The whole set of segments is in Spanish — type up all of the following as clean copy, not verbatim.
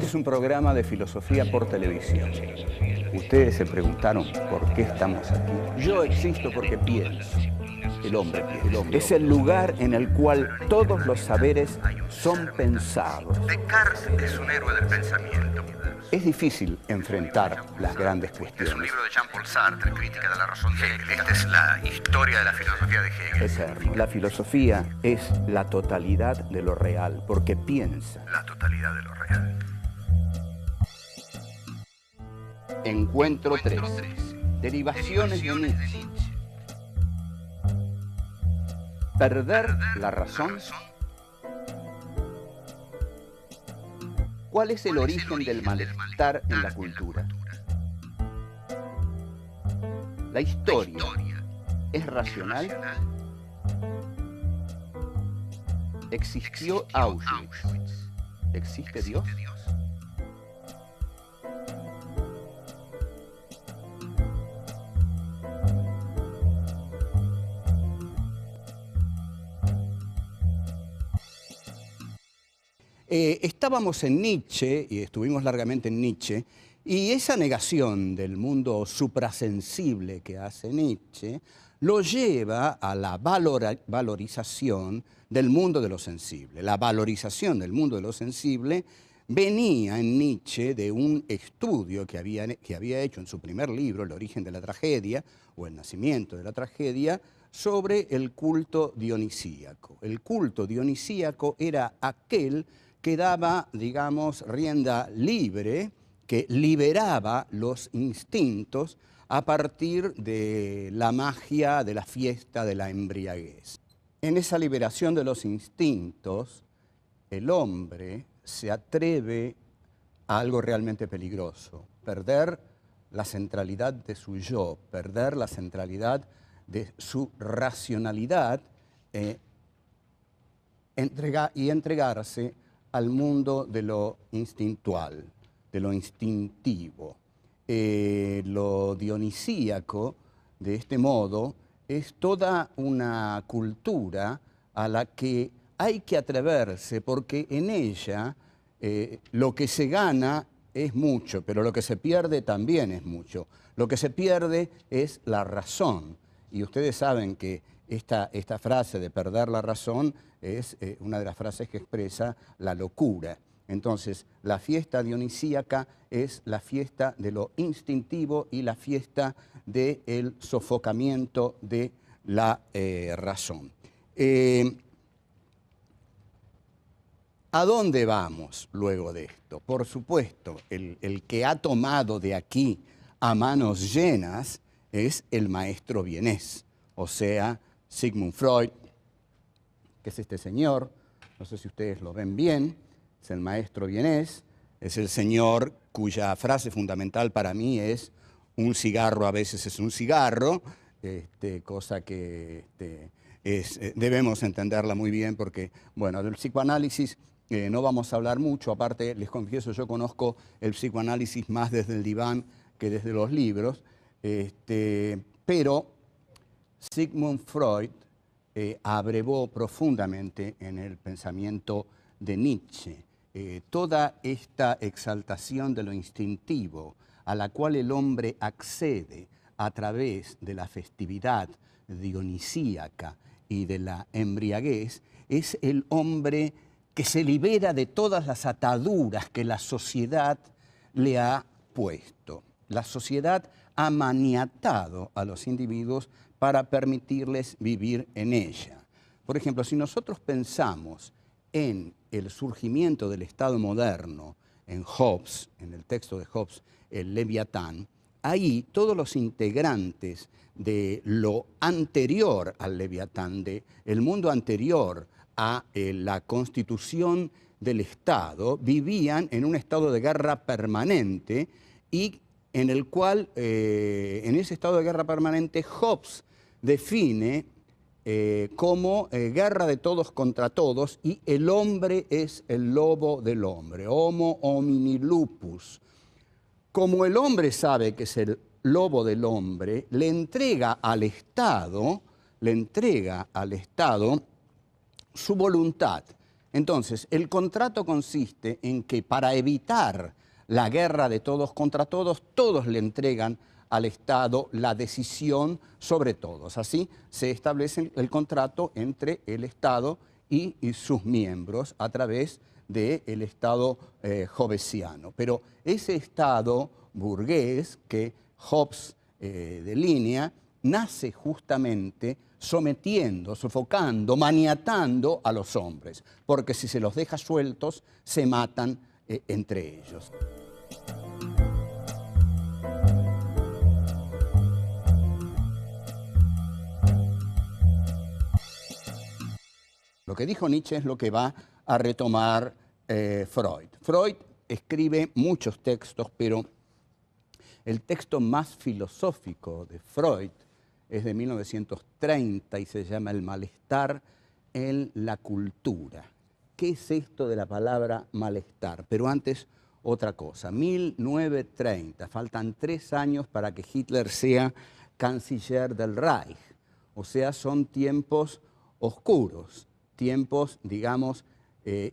es un programa de filosofía por televisión. Ustedes se preguntaron por qué estamos aquí. Yo existo porque pienso. El hombre piensa. Es el lugar en el cual todos los saberes son pensados. Descartes es un héroe del pensamiento. Es difícil enfrentar las grandes cuestiones. Es un libro de Jean-Paul Sartre, Crítica de la razón de Hegel. Esta es la historia de la filosofía de Hegel. Eterno. La filosofía es la totalidad de lo real, porque piensa. La totalidad de lo real. Encuentro 3. Derivaciones de Nietzsche. Perder la razón. ¿Cuál es el origen del malestar en la cultura? ¿La historia es racional? ¿Existió Auschwitz? ¿Existe Dios? Estábamos en Nietzsche, y estuvimos largamente en Nietzsche, y esa negación del mundo suprasensible que hace Nietzsche lo lleva a la valorización del mundo de lo sensible. La valorización del mundo de lo sensible venía en Nietzsche de un estudio que había hecho en su primer libro, El origen de la tragedia, o El nacimiento de la tragedia, sobre el culto dionisíaco. El culto dionisíaco era aquel que daba, digamos, rienda libre, que liberaba los instintos a partir de la magia de la fiesta de la embriaguez. En esa liberación de los instintos, el hombre se atreve a algo realmente peligroso, perder la centralidad de su yo, perder la centralidad de su racionalidad y entregarse al mundo de lo instintual, de lo instintivo. Lo dionisíaco, de este modo, es toda una cultura a la que hay que atreverse, porque en ella lo que se gana es mucho, pero lo que se pierde también es mucho. Lo que se pierde es la razón. Y ustedes saben que esta frase de perder la razón es una de las frases que expresa la locura. Entonces, la fiesta dionisíaca es la fiesta de lo instintivo y la fiesta del sofocamiento de la razón. ¿A dónde vamos luego de esto? Por supuesto, el que ha tomado de aquí a manos llenas es el maestro vienés, o sea, Sigmund Freud, que es este señor, no sé si ustedes lo ven bien, es el maestro vienés, es el señor cuya frase fundamental para mí es un cigarro a veces es un cigarro, cosa que debemos entenderla muy bien porque, bueno, del psicoanálisis no vamos a hablar mucho, aparte les confieso, yo conozco el psicoanálisis más desde el diván que desde los libros, pero Sigmund Freud abrevó profundamente en el pensamiento de Nietzsche. Toda esta exaltación de lo instintivo a la cual el hombre accede a través de la festividad dionisíaca y de la embriaguez es el hombre que se libera de todas las ataduras que la sociedad le ha puesto. La sociedad ha maniatado a los individuos para permitirles vivir en ella. Por ejemplo, si nosotros pensamos en el surgimiento del Estado moderno, en Hobbes, en el texto de Hobbes, el Leviatán, ahí todos los integrantes de lo anterior al Leviatán, del mundo anterior a la constitución del Estado, vivían en un estado de guerra permanente y en el cual, en ese estado de guerra permanente, Hobbes define como guerra de todos contra todos y el hombre es el lobo del hombre, homo homini lupus. Como el hombre sabe que es el lobo del hombre, le entrega al Estado su voluntad. Entonces, el contrato consiste en que para evitar la guerra de todos contra todos, todos le entregan al Estado la decisión sobre todos. Así se establece el contrato entre el Estado y sus miembros a través del Estado hobbesiano. Pero ese Estado burgués que Hobbes delinea nace justamente sometiendo, sofocando, maniatando a los hombres, porque si se los deja sueltos, se matan entre ellos. Lo que dijo Nietzsche es lo que va a retomar Freud. Freud escribe muchos textos, pero el texto más filosófico de Freud es de 1930 y se llama El malestar en la cultura. ¿Qué es esto de la palabra malestar? Pero antes, otra cosa. 1930, faltan 3 años para que Hitler sea canciller del Reich. O sea, son tiempos oscuros, tiempos, digamos,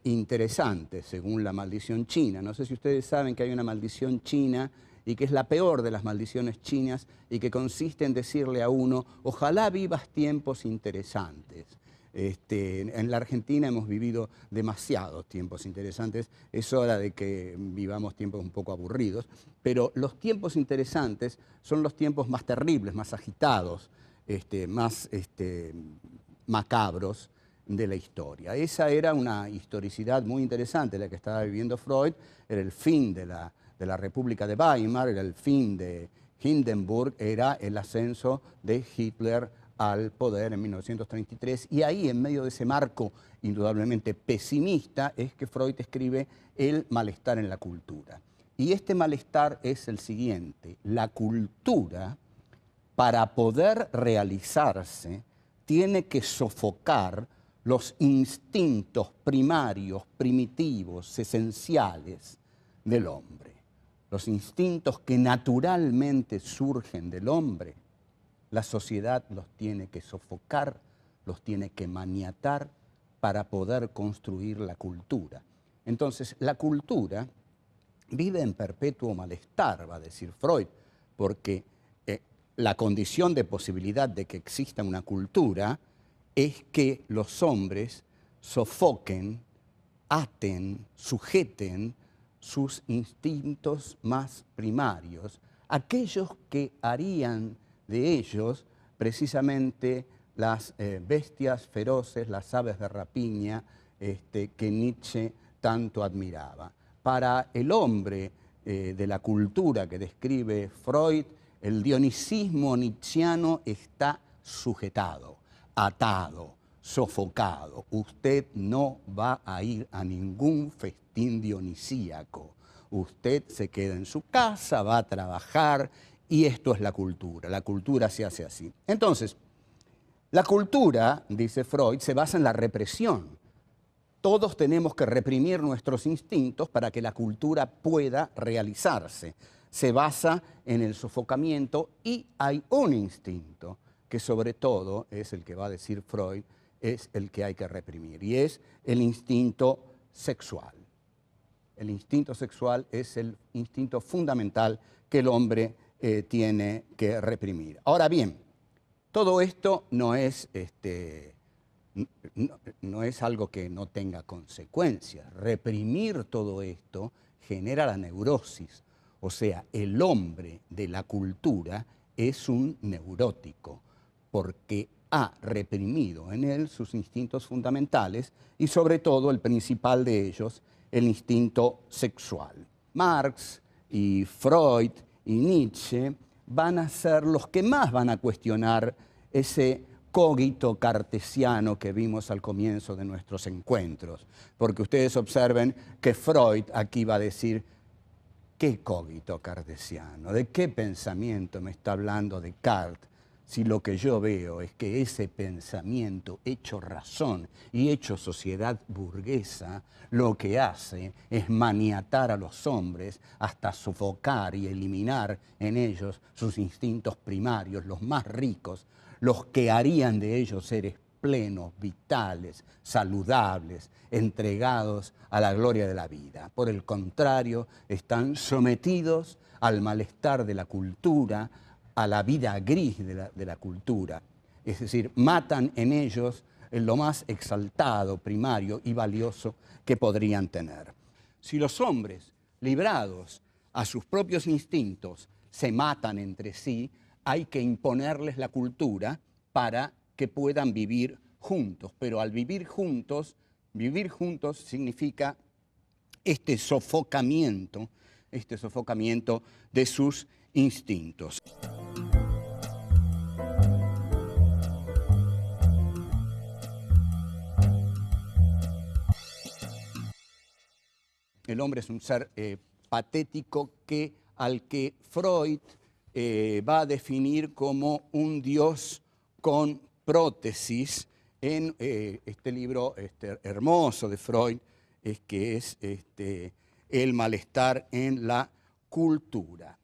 interesantes, según la maldición china. No sé si ustedes saben que hay una maldición china y que es la peor de las maldiciones chinas y que consiste en decirle a uno, ojalá vivas tiempos interesantes. En la Argentina hemos vivido demasiados tiempos interesantes, es hora de que vivamos tiempos un poco aburridos, pero los tiempos interesantes son los tiempos más terribles, más agitados, más macabros de la historia. Esa era una historicidad muy interesante la que estaba viviendo Freud, era el fin de la República de Weimar, era el fin de Hindenburg, era el ascenso de Hitler al poder en 1933, y ahí, en medio de ese marco indudablemente pesimista, es que Freud escribe El malestar en la cultura. Y este malestar es el siguiente: la cultura, para poder realizarse, tiene que sofocar los instintos primarios, primitivos, esenciales del hombre. Los instintos que naturalmente surgen del hombre, la sociedad los tiene que sofocar, los tiene que maniatar para poder construir la cultura. Entonces, la cultura vive en perpetuo malestar, va a decir Freud, porque la condición de posibilidad de que exista una cultura es que los hombres sofoquen, aten, sujeten sus instintos más primarios, aquellos que harían de ellos precisamente las bestias feroces, las aves de rapiña que Nietzsche tanto admiraba. Para el hombre de la cultura que describe Freud, el dionisismo nietzscheano está sujetado, atado, sofocado. Usted no va a ir a ningún festín dionisíaco. Usted se queda en su casa, va a trabajar, y esto es la cultura. La cultura se hace así. Entonces, la cultura, dice Freud, se basa en la represión. Todos tenemos que reprimir nuestros instintos para que la cultura pueda realizarse. Se basa en el sofocamiento y hay un instinto que sobre todo es el que va a decir Freud, es el que hay que reprimir, y es el instinto sexual. El instinto sexual es el instinto fundamental que el hombre tiene que reprimir. Ahora bien, todo esto no es algo que no tenga consecuencias. Reprimir todo esto genera la neurosis. O sea, el hombre de la cultura es un neurótico, porque ha reprimido en él sus instintos fundamentales y sobre todo el principal de ellos, el instinto sexual. Marx y Freud y Nietzsche van a ser los que más van a cuestionar ese cogito cartesiano que vimos al comienzo de nuestros encuentros. Porque ustedes observen que Freud aquí va a decir, ¿qué cogito cartesiano? ¿De qué pensamiento me está hablando Descartes? Si lo que yo veo es que ese pensamiento hecho razón y hecho sociedad burguesa, lo que hace es maniatar a los hombres hasta sofocar y eliminar en ellos sus instintos primarios, los más ricos, los que harían de ellos seres plenos, vitales, saludables, entregados a la gloria de la vida. Por el contrario, están sometidos al malestar de la cultura, a la vida gris de la cultura. Es decir, matan en ellos lo más exaltado, primario y valioso que podrían tener. Si los hombres, librados a sus propios instintos, se matan entre sí, hay que imponerles la cultura para que puedan vivir juntos. Pero al vivir juntos significa este sofocamiento de sus instintos. El hombre es un ser patético al que Freud va a definir como un Dios con prótesis en este libro hermoso de Freud, que es El malestar en la cultura.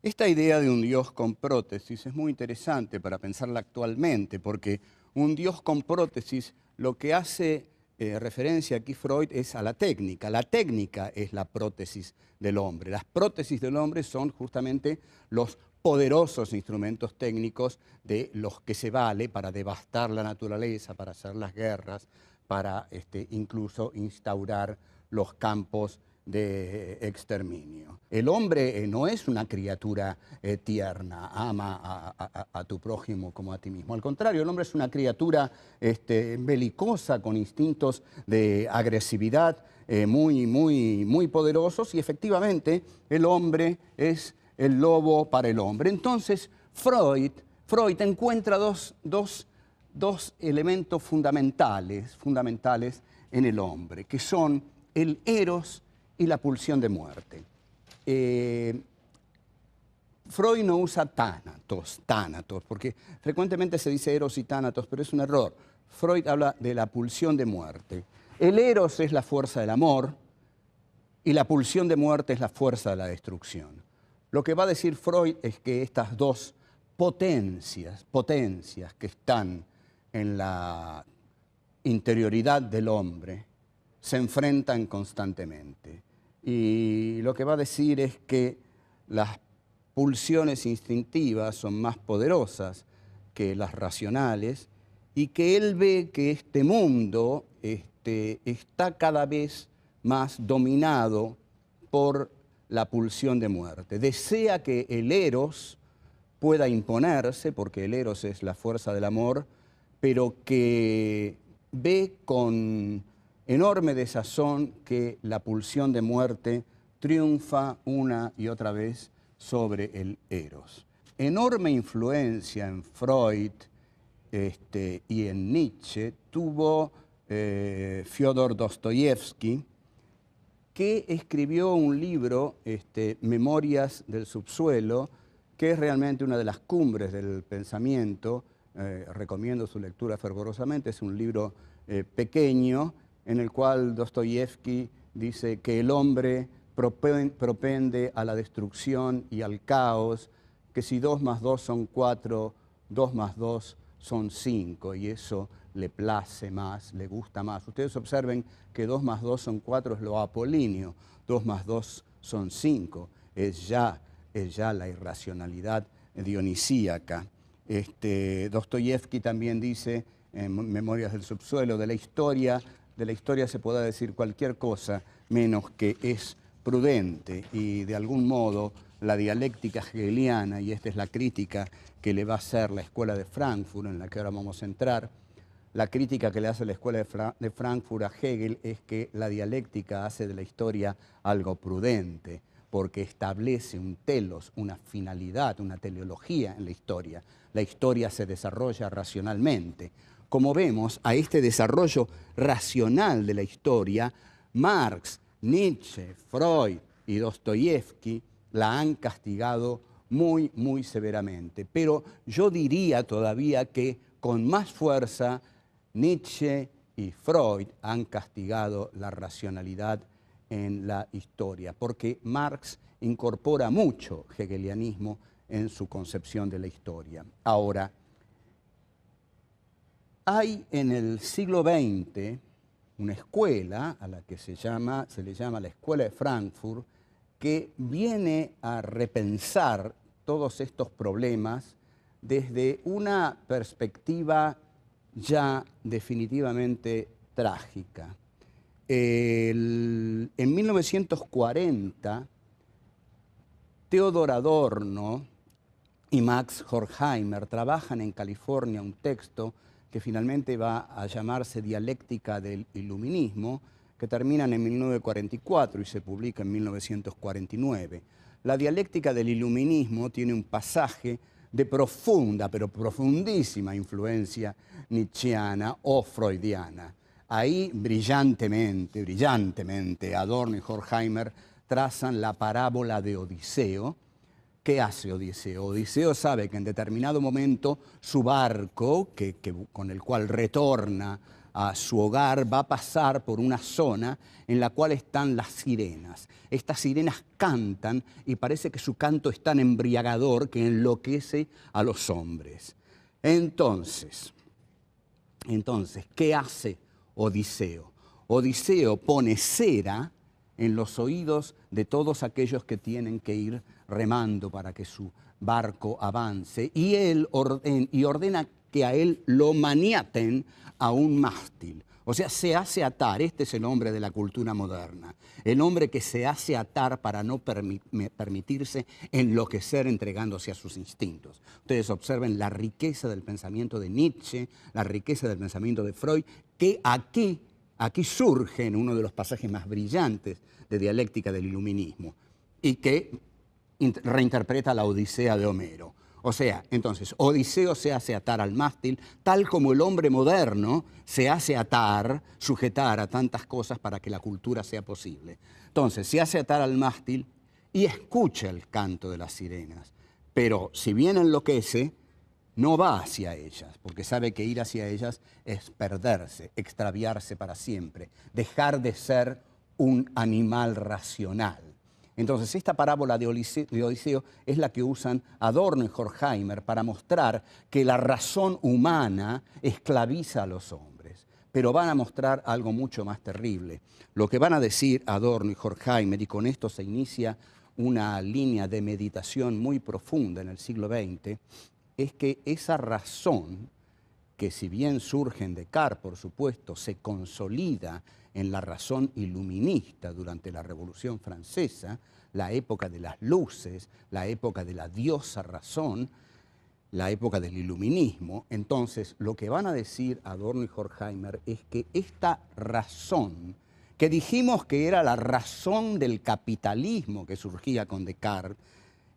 Esta idea de un Dios con prótesis es muy interesante para pensarla actualmente, porque un Dios con prótesis lo que hace referencia aquí Freud es a la técnica. La técnica es la prótesis del hombre. Las prótesis del hombre son justamente los poderosos instrumentos técnicos de los que se vale para devastar la naturaleza, para hacer las guerras, para incluso instaurar los campos de exterminio. El hombre no es una criatura tierna, ama a tu prójimo como a ti mismo. Al contrario, el hombre es una criatura belicosa, con instintos de agresividad muy poderosos, y efectivamente el hombre es el lobo para el hombre. Entonces Freud encuentra dos elementos fundamentales en el hombre, que son el eros y la pulsión de muerte. Freud no usa tánatos, porque frecuentemente se dice eros y tánatos, pero es un error. Freud habla de la pulsión de muerte. El eros es la fuerza del amor y la pulsión de muerte es la fuerza de la destrucción. Lo que va a decir Freud es que estas dos potencias que están en la interioridad del hombre se enfrentan constantemente. Y lo que va a decir es que las pulsiones instintivas son más poderosas que las racionales, y que él ve que este mundo está cada vez más dominado por la pulsión de muerte. Desea que el eros pueda imponerse, porque el eros es la fuerza del amor, pero que ve con enorme desazón que la pulsión de muerte triunfa una y otra vez sobre el eros. Enorme influencia en Freud y en Nietzsche tuvo Fyodor Dostoyevsky, que escribió un libro, Memorias del subsuelo, que es realmente una de las cumbres del pensamiento. Recomiendo su lectura fervorosamente. Es un libro pequeño, en el cual Dostoyevsky dice que el hombre propende a la destrucción y al caos, que si 2 más 2 son 4, 2 más 2 son 5, y eso le place más, le gusta más. Ustedes observen que 2 más 2 son 4 es lo apolíneo, 2 más 2 son 5, es ya la irracionalidad dionisíaca. Dostoyevsky también dice, en Memorias del subsuelo, de la historia se puede decir cualquier cosa menos que es prudente, y de algún modo la dialéctica hegeliana, y esta es la crítica que le va a hacer la Escuela de Frankfurt, en la que ahora vamos a entrar, la crítica que le hace la Escuela de Frankfurt a Hegel es que la dialéctica hace de la historia algo prudente, porque establece un telos, una finalidad, una teleología en la historia. La historia se desarrolla racionalmente. Como vemos, a este desarrollo racional de la historia, Marx, Nietzsche, Freud y Dostoyevsky la han castigado muy severamente. Pero yo diría todavía que con más fuerza Nietzsche y Freud han castigado la racionalidad en la historia, porque Marx incorpora mucho hegelianismo en su concepción de la historia. Ahora, Hay en el siglo XX una escuela a la que se le llama la Escuela de Frankfurt, que viene a repensar todos estos problemas desde una perspectiva ya definitivamente trágica. En 1940, Theodor Adorno y Max Horkheimer trabajan en California un texto que finalmente va a llamarse Dialéctica del Iluminismo, que terminan en 1944 y se publica en 1949. La Dialéctica del Iluminismo tiene un pasaje de profunda, pero profundísima influencia nietzscheana o freudiana. Ahí brillantemente, Adorno y Horkheimer trazan la parábola de Odiseo. ¿Qué hace Odiseo? Odiseo sabe que en determinado momento su barco, con el cual retorna a su hogar, va a pasar por una zona en la cual están las sirenas. Estas sirenas cantan y parece que su canto es tan embriagador que enloquece a los hombres. Entonces, ¿qué hace Odiseo? Odiseo pone cera en los oídos de todos aquellos que tienen que ir remando para que su barco avance, y ordena que a él lo maniaten a un mástil. O sea, se hace atar. Este es el hombre de la cultura moderna. El hombre que se hace atar para no permitirse enloquecer entregándose a sus instintos. Ustedes observen la riqueza del pensamiento de Nietzsche, la riqueza del pensamiento de Freud, que aquí surge en uno de los pasajes más brillantes de Dialéctica del Iluminismo y que reinterpreta la Odisea de Homero. O sea, entonces, Odiseo se hace atar al mástil, tal como el hombre moderno se hace atar, sujetar a tantas cosas para que la cultura sea posible. Entonces, se hace atar al mástil y escucha el canto de las sirenas. Pero si bien enloquece, no va hacia ellas, porque sabe que ir hacia ellas es perderse, extraviarse para siempre, dejar de ser un animal racional. Entonces, esta parábola de Odiseo es la que usan Adorno y Horkheimer para mostrar que la razón humana esclaviza a los hombres. Pero van a mostrar algo mucho más terrible. Lo que van a decir Adorno y Horkheimer, y con esto se inicia una línea de meditación muy profunda en el siglo XX, es que esa razón, que si bien surge en Descartes, por supuesto, se consolida en la razón iluminista durante la Revolución Francesa, la época de las luces, la época de la diosa razón, la época del iluminismo. Entonces, lo que van a decir Adorno y Horkheimer es que esta razón, que dijimos que era la razón del capitalismo que surgía con Descartes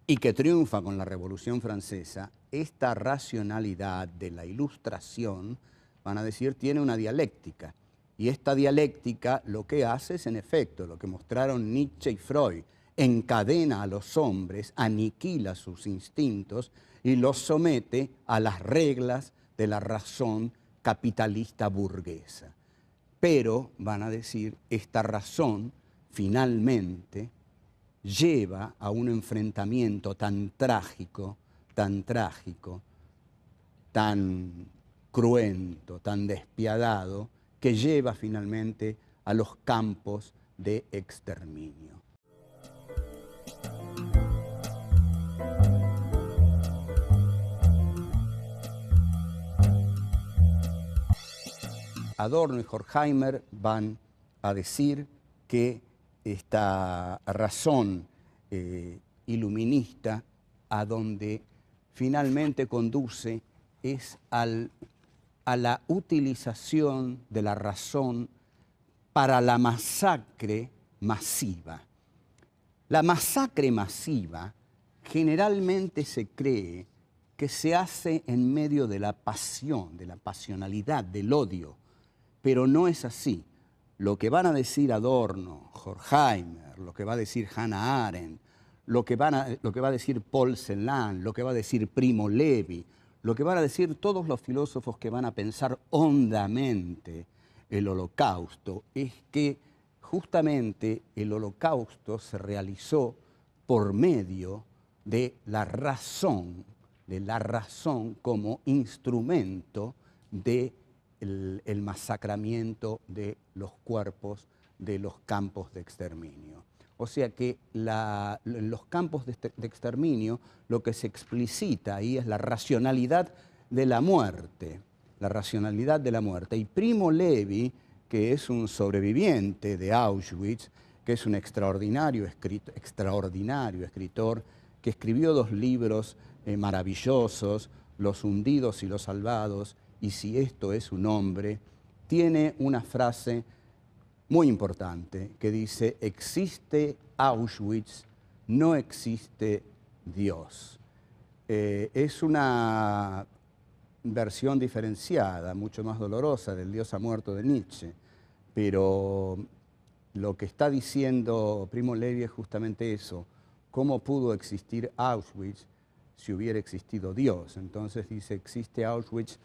y que triunfa con la Revolución Francesa, esta racionalidad de la Ilustración, van a decir, tiene una dialéctica. Y esta dialéctica lo que hace es, en efecto, lo que mostraron Nietzsche y Freud: encadena a los hombres, aniquila sus instintos y los somete a las reglas de la razón capitalista burguesa. Pero, van a decir, esta razón finalmente lleva a un enfrentamiento tan trágico, tan cruento, tan despiadado, que lleva finalmente a los campos de exterminio. Adorno y Horkheimer van a decir que esta razón iluminista a donde finalmente conduce es a la utilización de la razón para la masacre masiva. La masacre masiva generalmente se cree que se hace en medio de la pasión, de la pasionalidad, del odio, pero no es así. Lo que van a decir Adorno, Horkheimer, lo que va a decir Hannah Arendt, lo que va a decir Paul Celan, lo que va a decir Primo Levi, lo que van a decir todos los filósofos que van a pensar hondamente el Holocausto, es que justamente el Holocausto se realizó por medio de la razón como instrumento de el masacramiento de los cuerpos de los campos de exterminio. O sea que en los campos de exterminio lo que se explicita ahí es la racionalidad de la muerte, la racionalidad de la muerte. Y Primo Levi, que es un sobreviviente de Auschwitz, que es un extraordinario escritor, que escribió 2 libros maravillosos, Los hundidos y los salvados, y Si esto es un hombre, tiene una frase muy importante que dice: existe Auschwitz, no existe Dios. Es una versión diferenciada, mucho más dolorosa del Dios ha muerto de Nietzsche, pero lo que está diciendo Primo Levi es justamente eso: ¿cómo pudo existir Auschwitz si hubiera existido Dios? Entonces dice: existe Auschwitz,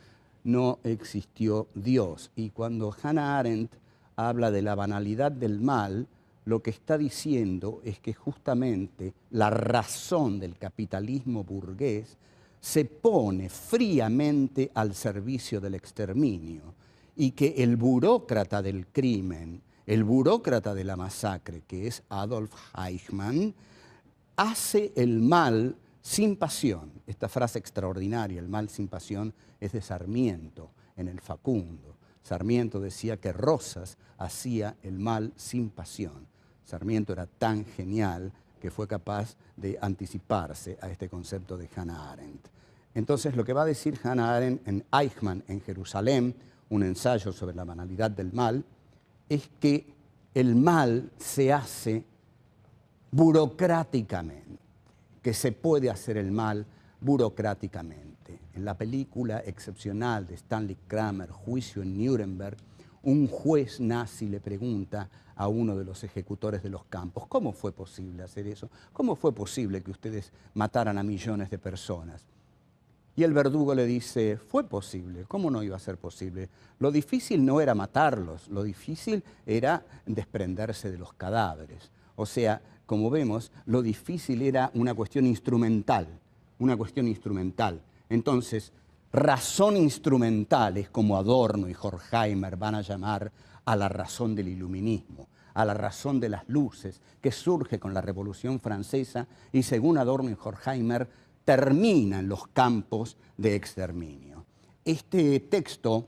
no existió Dios. Y cuando Hannah Arendt habla de la banalidad del mal, lo que está diciendo es que justamente la razón del capitalismo burgués se pone fríamente al servicio del exterminio, y que el burócrata del crimen, el burócrata de la masacre, que es Adolf Eichmann, hace el mal sin pasión. Esta frase extraordinaria, el mal sin pasión, es de Sarmiento en El Facundo. Sarmiento decía que Rosas hacía el mal sin pasión. Sarmiento era tan genial que fue capaz de anticiparse a este concepto de Hannah Arendt. Entonces, lo que va a decir Hannah Arendt en Eichmann en Jerusalén, un ensayo sobre la banalidad del mal, es que el mal se hace burocráticamente, que se puede hacer el mal burocráticamente. En la película excepcional de Stanley Kramer, Juicio en Nuremberg, un juez nazi le pregunta a uno de los ejecutores de los campos: ¿cómo fue posible hacer eso? ¿Cómo fue posible que ustedes mataran a millones de personas? Y el verdugo le dice: fue posible, ¿cómo no iba a ser posible? Lo difícil no era matarlos, lo difícil era desprenderse de los cadáveres. O sea, como vemos, lo difícil era una cuestión instrumental, una cuestión instrumental. Entonces, razón instrumental es como Adorno y Horkheimer van a llamar a la razón del iluminismo, a la razón de las luces, que surge con la Revolución Francesa y, según Adorno y Horkheimer, termina en los campos de exterminio. Este texto,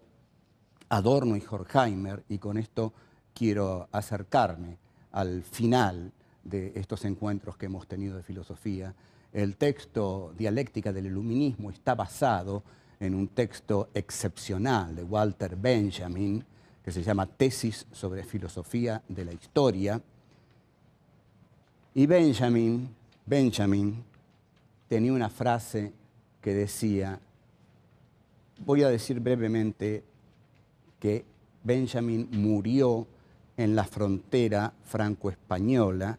Adorno y Horkheimer, y con esto quiero acercarme al final de estos encuentros que hemos tenido de filosofía, el texto Dialéctica del Iluminismo está basado en un texto excepcional de Walter Benjamin, que se llama Tesis sobre Filosofía de la Historia. Y Benjamin tenía una frase que decía, voy a decir brevemente que Benjamin murió en la frontera franco-española,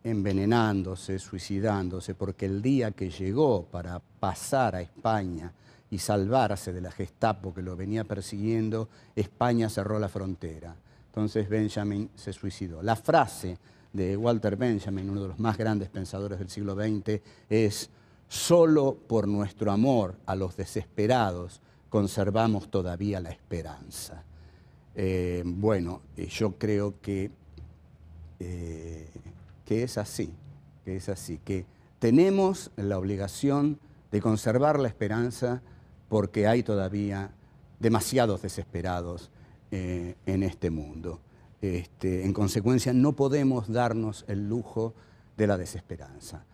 envenenándose, suicidándose, porque el día que llegó para pasar a España y salvarse de la Gestapo que lo venía persiguiendo, España cerró la frontera. Entonces Benjamin se suicidó. La frase de Walter Benjamin, uno de los más grandes pensadores del siglo XX, es: solo por nuestro amor a los desesperados conservamos todavía la esperanza. Yo creo que es así, que tenemos la obligación de conservar la esperanza porque hay todavía demasiados desesperados en este mundo. En consecuencia, no podemos darnos el lujo de la desesperanza.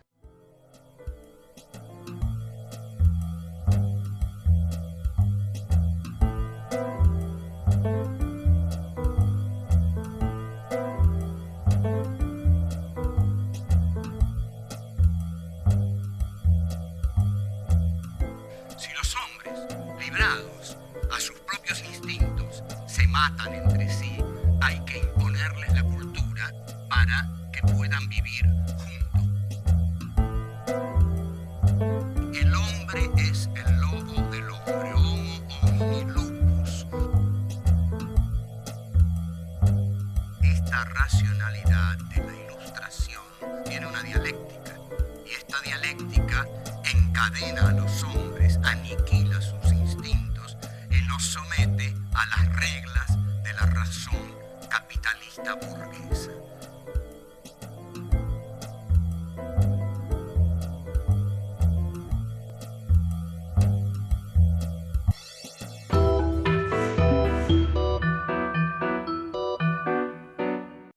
Si los hombres, librados a sus propios instintos, se matan entre sí, hay que imponerles la cultura para que puedan vivir juntos. El hombre es el lobo del hombre, homo homini lupus. Esta racionalidad de la ilustración tiene una dialéctica, y esta dialéctica encadena a los hombres, aniquila sus instintos y los somete a las reglas de la razón capitalista burguesa.